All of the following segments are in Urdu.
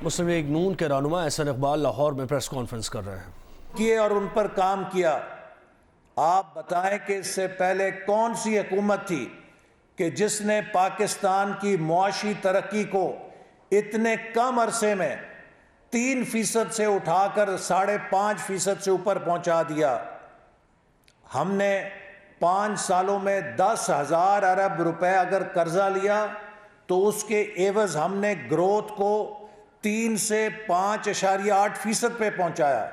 مسلم لیگ نون کے رہنما احسن اقبال لاہور میں پریس کانفرنس کر رہے ہیں کیے اور ان پر کام کیا۔ آپ بتائیں کہ اس سے پہلے کون سی حکومت تھی کہ جس نے پاکستان کی معاشی ترقی کو اتنے کم عرصے میں 3% سے اٹھا کر 5.5% سے اوپر پہنچا دیا۔ ہم نے 5 سالوں میں 10,000 ارب روپے اگر قرضہ لیا تو اس کے عوض ہم نے گروتھ کو 3 سے 5.8% پہ پہنچایا۔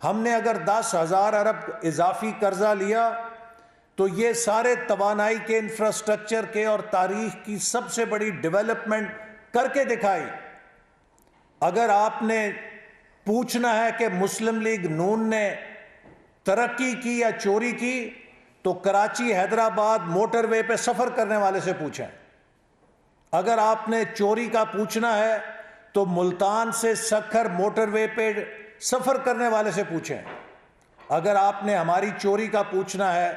ہم نے اگر 10,000 ارب اضافی قرضہ لیا تو یہ سارے توانائی کے انفراسٹرکچر کے اور تاریخ کی سب سے بڑی ڈیولپمنٹ کر کے دکھائی۔ اگر آپ نے پوچھنا ہے کہ مسلم لیگ نون نے ترقی کی یا چوری کی تو کراچی حیدرآباد موٹر وے پہ سفر کرنے والے سے پوچھیں۔ اگر آپ نے چوری کا پوچھنا ہے تو ملتان سے سکھر موٹر وے پہ سفر کرنے والے سے پوچھیں۔ اگر آپ نے ہماری چوری کا پوچھنا ہے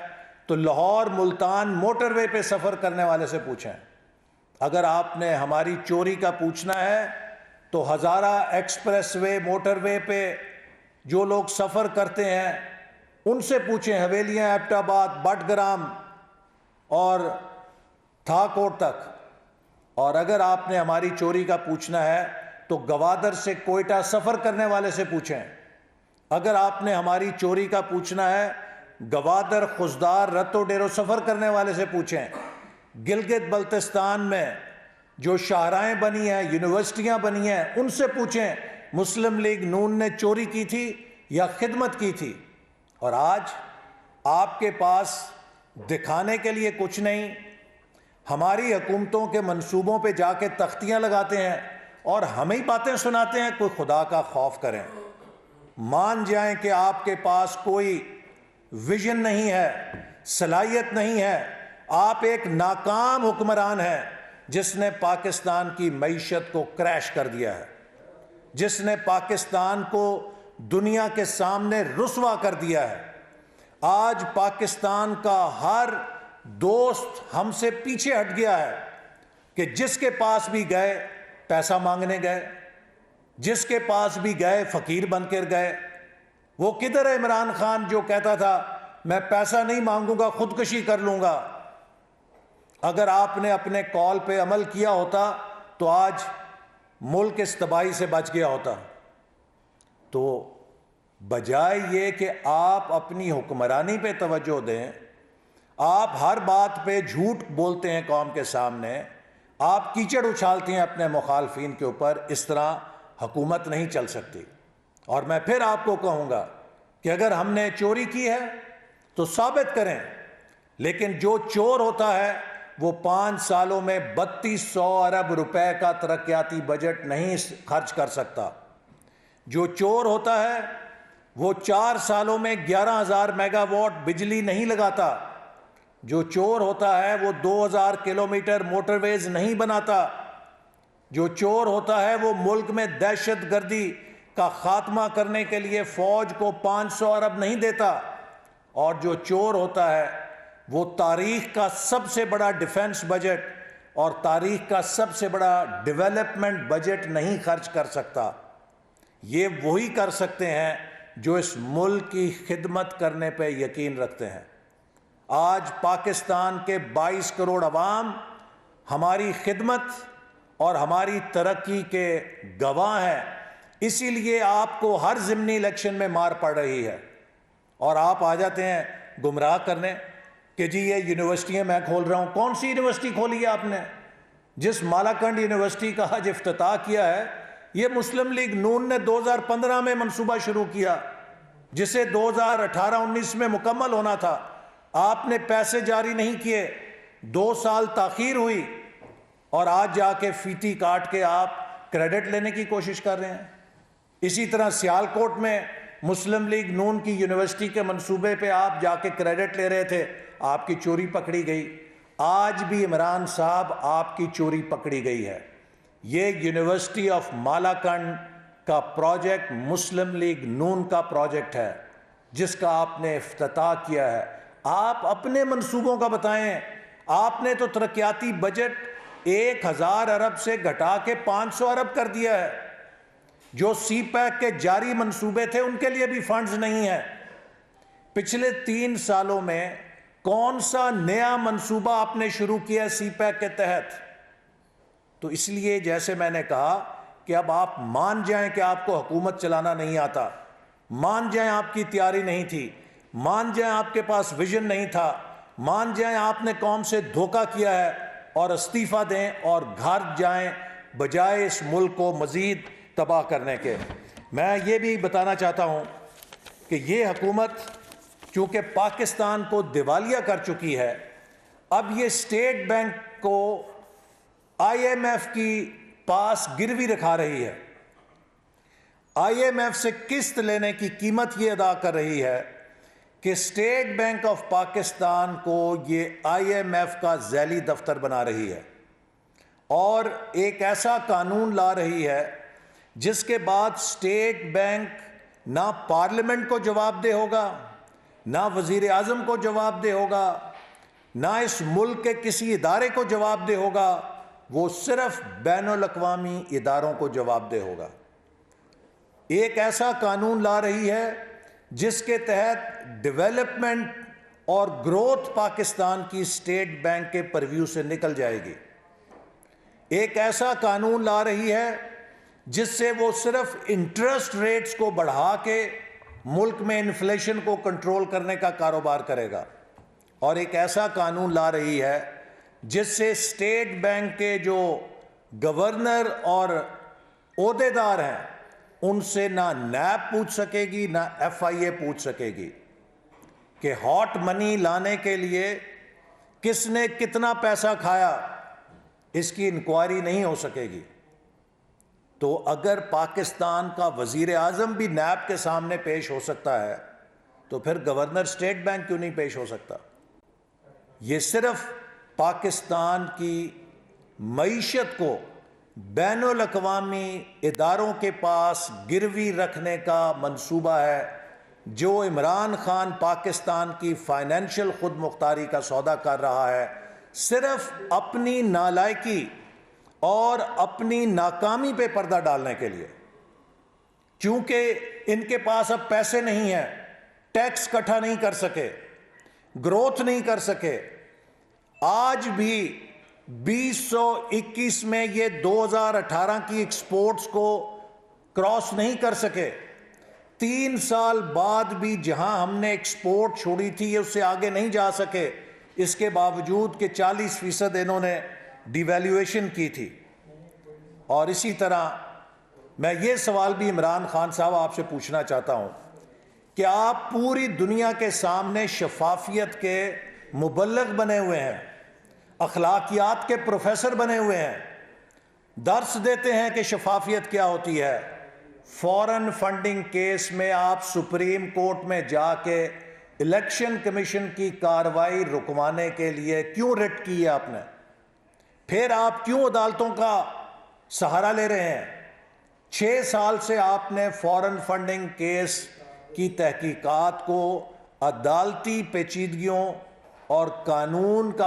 تو لاہور ملتان موٹر وے پہ سفر کرنے والے سے پوچھیں۔ اگر آپ نے ہماری چوری کا پوچھنا ہے تو ہزارہ ایکسپریس وے موٹر وے پہ جو لوگ سفر کرتے ہیں ان سے پوچھیں، حویلیاں ایبٹ آباد، بٹ گرام اور تھاکوٹ تک۔ اور اگر آپ نے ہماری چوری کا پوچھنا ہے تو گوادر سے کوئٹہ سفر کرنے والے سے پوچھیں۔ اگر آپ نے ہماری چوری کا پوچھنا ہے گوادر، خزدار، رتو ڈیرو سفر کرنے والے سے پوچھیں۔ گلگت بلتستان میں جو شاہراہیں بنی ہیں، یونیورسٹیاں بنی ہیں، ان سے پوچھیں مسلم لیگ نون نے چوری کی تھی یا خدمت کی تھی۔ اور آج آپ کے پاس دکھانے کے لیے کچھ نہیں، ہماری حکومتوں کے منصوبوں پہ جا کے تختیاں لگاتے ہیں اور ہمیں باتیں سناتے ہیں۔ کوئی خدا کا خوف کریں، مان جائیں کہ آپ کے پاس کوئی ویژن نہیں ہے، صلاحیت نہیں ہے۔ آپ ایک ناکام حکمران ہیں جس نے پاکستان کی معیشت کو کریش کر دیا ہے، جس نے پاکستان کو دنیا کے سامنے رسوا کر دیا ہے۔ آج پاکستان کا ہر دوست ہم سے پیچھے ہٹ گیا ہے کہ جس کے پاس بھی گئے پیسہ مانگنے گئے، جس کے پاس بھی گئے فقیر بن کر گئے۔ وہ کدھر ہے عمران خان جو کہتا تھا میں پیسہ نہیں مانگوں گا، خودکشی کر لوں گا؟ اگر آپ نے اپنے کال پہ عمل کیا ہوتا تو آج ملک اس تباہی سے بچ گیا ہوتا۔ تو بجائے یہ کہ آپ اپنی حکمرانی پہ توجہ دیں، آپ ہر بات پہ جھوٹ بولتے ہیں قوم کے سامنے، آپ کیچڑ اچھالتے ہیں اپنے مخالفین کے اوپر۔ اس طرح حکومت نہیں چل سکتی۔ اور میں پھر آپ کو کہوں گا کہ اگر ہم نے چوری کی ہے تو ثابت کریں، لیکن جو چور ہوتا ہے وہ 5 سالوں میں 3200 ارب روپے کا ترقیاتی بجٹ نہیں خرچ کر سکتا۔ جو چور ہوتا ہے وہ 4 سالوں میں 11,000 میگا واٹ بجلی نہیں لگاتا۔ جو چور ہوتا ہے وہ 2,000 کلومیٹر موٹر ویز نہیں بناتا۔ جو چور ہوتا ہے وہ ملک میں دہشت گردی کا خاتمہ کرنے کے لیے فوج کو 500 ارب نہیں دیتا۔ اور جو چور ہوتا ہے وہ تاریخ کا سب سے بڑا ڈیفنس بجٹ اور تاریخ کا سب سے بڑا ڈیولپمنٹ بجٹ نہیں خرچ کر سکتا۔ یہ وہی کر سکتے ہیں جو اس ملک کی خدمت کرنے پہ یقین رکھتے ہیں۔ آج پاکستان کے 22 کروڑ عوام ہماری خدمت اور ہماری ترقی کے گواہ ہیں۔ اسی لیے آپ کو ہر ضمنی الیکشن میں مار پڑ رہی ہے اور آپ آ جاتے ہیں گمراہ کرنے کہ جی یہ یونیورسٹیاں میں کھول رہا ہوں۔ کون سی یونیورسٹی کھولی ہے آپ نے؟ جس مالاکنڈ یونیورسٹی کا آج افتتاح کیا ہے یہ مسلم لیگ نون نے 2015 میں منصوبہ شروع کیا، جسے 2018-19 میں مکمل ہونا تھا۔ آپ نے پیسے جاری نہیں کیے، 2 سال تاخیر ہوئی، اور آج جا کے فیتی کاٹ کے آپ کریڈٹ لینے کی کوشش کر رہے ہیں۔ اسی طرح سیالکوٹ میں مسلم لیگ نون کی یونیورسٹی کے منصوبے پہ آپ جا کے کریڈٹ لے رہے تھے، آپ کی چوری پکڑی گئی۔ آج بھی عمران صاحب آپ کی چوری پکڑی گئی ہے۔ یہ یونیورسٹی آف مالاکنڈ کا پروجیکٹ مسلم لیگ نون کا پروجیکٹ ہے جس کا آپ نے افتتاح کیا ہے۔ آپ اپنے منصوبوں کا بتائیں۔ آپ نے تو ترقیاتی بجٹ 1,000 ارب سے گھٹا کے 500 ارب کر دیا ہے۔ جو سی پیک کے جاری منصوبے تھے ان کے لیے بھی فنڈز نہیں ہیں۔ پچھلے 3 سالوں میں کون سا نیا منصوبہ آپ نے شروع کیا سی پیک کے تحت؟ تو اس لیے جیسے میں نے کہا کہ اب آپ مان جائیں کہ آپ کو حکومت چلانا نہیں آتا، مان جائیں آپ کی تیاری نہیں تھی، مان جائیں آپ کے پاس ویژن نہیں تھا، مان جائیں آپ نے قوم سے دھوکہ کیا ہے اور استعفیٰ دیں اور گھر جائیں بجائے اس ملک کو مزید تباہ کرنے کے۔ میں یہ بھی بتانا چاہتا ہوں کہ یہ حکومت چونکہ پاکستان کو دیوالیہ کر چکی ہے، اب یہ اسٹیٹ بینک کو آئی ایم ایف کی پاس گروی رکھا رہی ہے، آئی ایم ایف سے قسط لینے کی قیمت یہ ادا کر رہی ہے کہ اسٹیٹ بینک آف پاکستان کو یہ آئی ایم ایف کا ذیلی دفتر بنا رہی ہے اور ایک ایسا قانون لا رہی ہے جس کے بعد اسٹیٹ بینک نہ پارلیمنٹ کو جواب دہ ہوگا، نہ وزیر اعظم کو جواب دہ ہوگا، نہ اس ملک کے کسی ادارے کو جواب دہ ہوگا، وہ صرف بین الاقوامی اداروں کو جواب دہ ہوگا۔ ایک ایسا قانون لا رہی ہے جس کے تحت ڈیولپمنٹ اور گروتھ پاکستان کی اسٹیٹ بینک کے پرویو سے نکل جائے گی۔ ایک ایسا قانون لا رہی ہے جس سے وہ صرف انٹرسٹ ریٹس کو بڑھا کے ملک میں انفلیشن کو کنٹرول کرنے کا کاروبار کرے گا، اور ایک ایسا قانون لا رہی ہے جس سے اسٹیٹ بینک کے جو گورنر اور عہدیدار ہیں ان سے نہ نیب پوچھ سکے گی نہ ایف آئی اے پوچھ سکے گی کہ ہاٹ منی لانے کے لیے کس نے کتنا پیسہ کھایا، اس کی انکوائری نہیں ہو سکے گی۔ تو اگر پاکستان کا وزیر اعظم بھی نیب کے سامنے پیش ہو سکتا ہے تو پھر گورنر اسٹیٹ بینک کیوں نہیں پیش ہو سکتا؟ یہ صرف پاکستان کی معیشت کو بین الاقوامی اداروں کے پاس گروی رکھنے کا منصوبہ ہے جو عمران خان پاکستان کی فائنینشیل خود مختاری کا سودا کر رہا ہے، صرف اپنی نالائکی اور اپنی ناکامی پہ پردہ ڈالنے کے لیے۔ چونکہ ان کے پاس اب پیسے نہیں ہیں، ٹیکس اکٹھا نہیں کر سکے، گروتھ نہیں کر سکے، آج بھی 2021 میں یہ 2018 کی ایکسپورٹس کو کراس نہیں کر سکے۔ 3 سال بعد بھی جہاں ہم نے ایکسپورٹ چھوڑی تھی یہ اس سے آگے نہیں جا سکے، اس کے باوجود کہ 40% انہوں نے ڈی ویلیویشن کی تھی۔ اور اسی طرح میں یہ سوال بھی عمران خان صاحب آپ سے پوچھنا چاہتا ہوں کہ آپ پوری دنیا کے سامنے شفافیت کے مبلغ بنے ہوئے ہیں، اخلاقیات کے پروفیسر بنے ہوئے ہیں، درس دیتے ہیں کہ شفافیت کیا ہوتی ہے۔ فورن فنڈنگ کیس میں آپ سپریم کورٹ میں جا کے الیکشن کمیشن کی کارروائی رکوانے کے لیے کیوں رٹ کی ہے آپ نے؟ پھر آپ کیوں عدالتوں کا سہارا لے رہے ہیں؟ 6 سال سے آپ نے فورن فنڈنگ کیس کی تحقیقات کو عدالتی پیچیدگیوں اور قانون کا